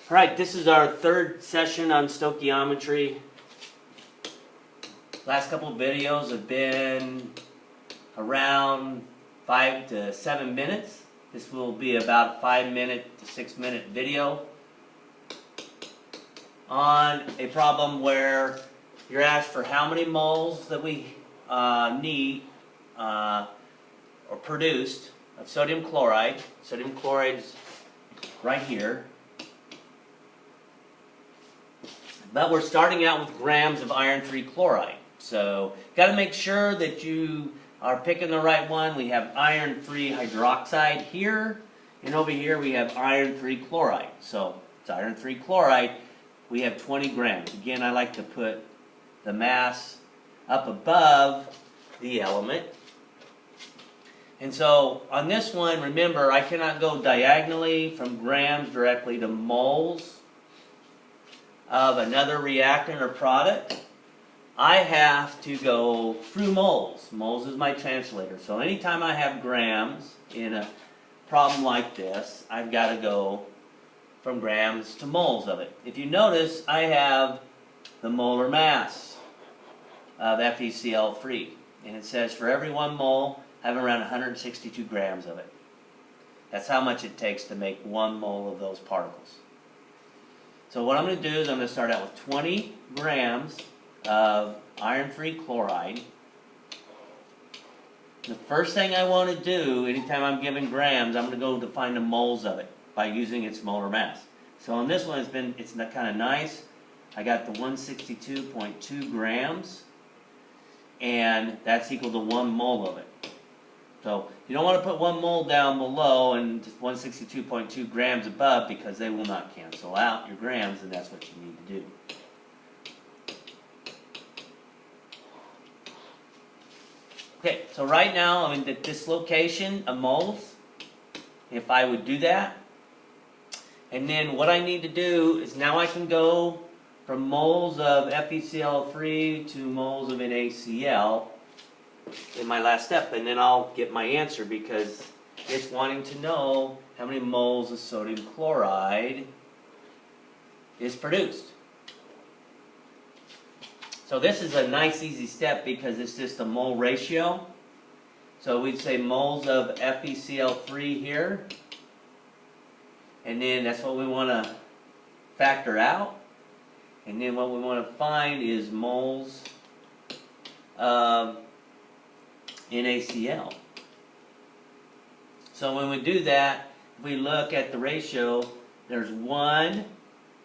Alright, this is our third session on stoichiometry. Last couple of videos have been around 5 to 7 minutes. This will be about a 5-minute to 6-minute video on a problem where you're asked for how many moles that we need or produced of sodium chloride. Sodium chloride's right here. But we're starting out with grams of iron 3 chloride. So, got to make sure that you are picking the right one. We have iron 3 hydroxide here, and over here we have iron 3 chloride. So, it's iron 3 chloride. We have 20 grams. Again, I like to put the mass up above the element. And so, on this one, remember, I cannot go diagonally from grams directly to moles of another reactant or product. I have to go through moles. Moles is my translator. So anytime I have grams in a problem like this, I've got to go from grams to moles of it. If you notice, I have the molar mass of FeCl3. And it says for every 1 mole, I have around 162 grams of it. That's how much it takes to make 1 mole of those particles. So what I'm going to do is I'm going to start out with 20 grams of iron 3 chloride. The first thing I want to do, anytime I'm given grams, I'm going to go to find the moles of it by using its molar mass. So on this one, it's kind of nice. I got the 162.2 grams, and that's equal to 1 mole of it. So you don't want to put 1 mole down below and 162.2 grams above, because they will not cancel out your grams, and that's what you need to do. Okay, so right now I'm at this location of moles. If I would do that, and then what I need to do is now I can go from moles of FeCl3 to moles of NaCl in my last step, and then I'll get my answer, because it's wanting to know how many moles of sodium chloride is produced. So this is a nice easy step because it's just a mole ratio. So we'd say moles of FeCl3 here, and then that's what we want to factor out, and then what we want to find is moles of NaCl. So when we do that, if we look at the ratio, there's 1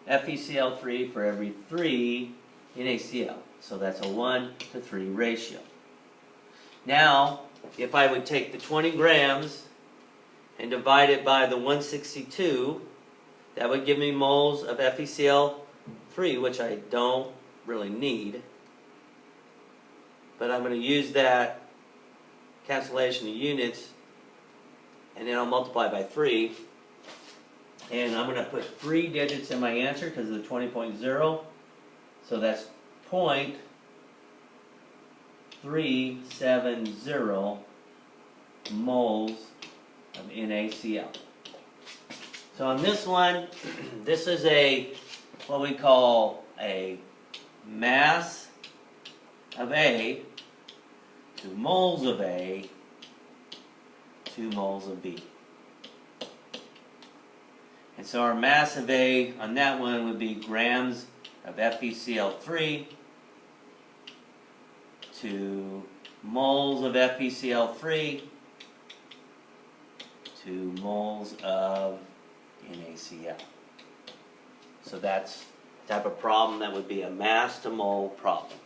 FeCl3 for every 3 NaCl. So that's a 1 to 3 ratio. Now, if I would take the 20 grams and divide it by the 162, that would give me moles of FeCl3, which I don't really need. But I'm going to use that cancellation of units, and then I'll multiply by 3, and I'm going to put 3 digits in my answer because of the 20.0, so that's 0.370 moles of NaCl. So on this one, this is what we call a mass of A, 2 moles of A, 2 moles of B. And so our mass of A on that one would be grams of FeCl3 to moles of FeCl3 to moles of NaCl. So that's the type of problem that would be a mass to mole problem.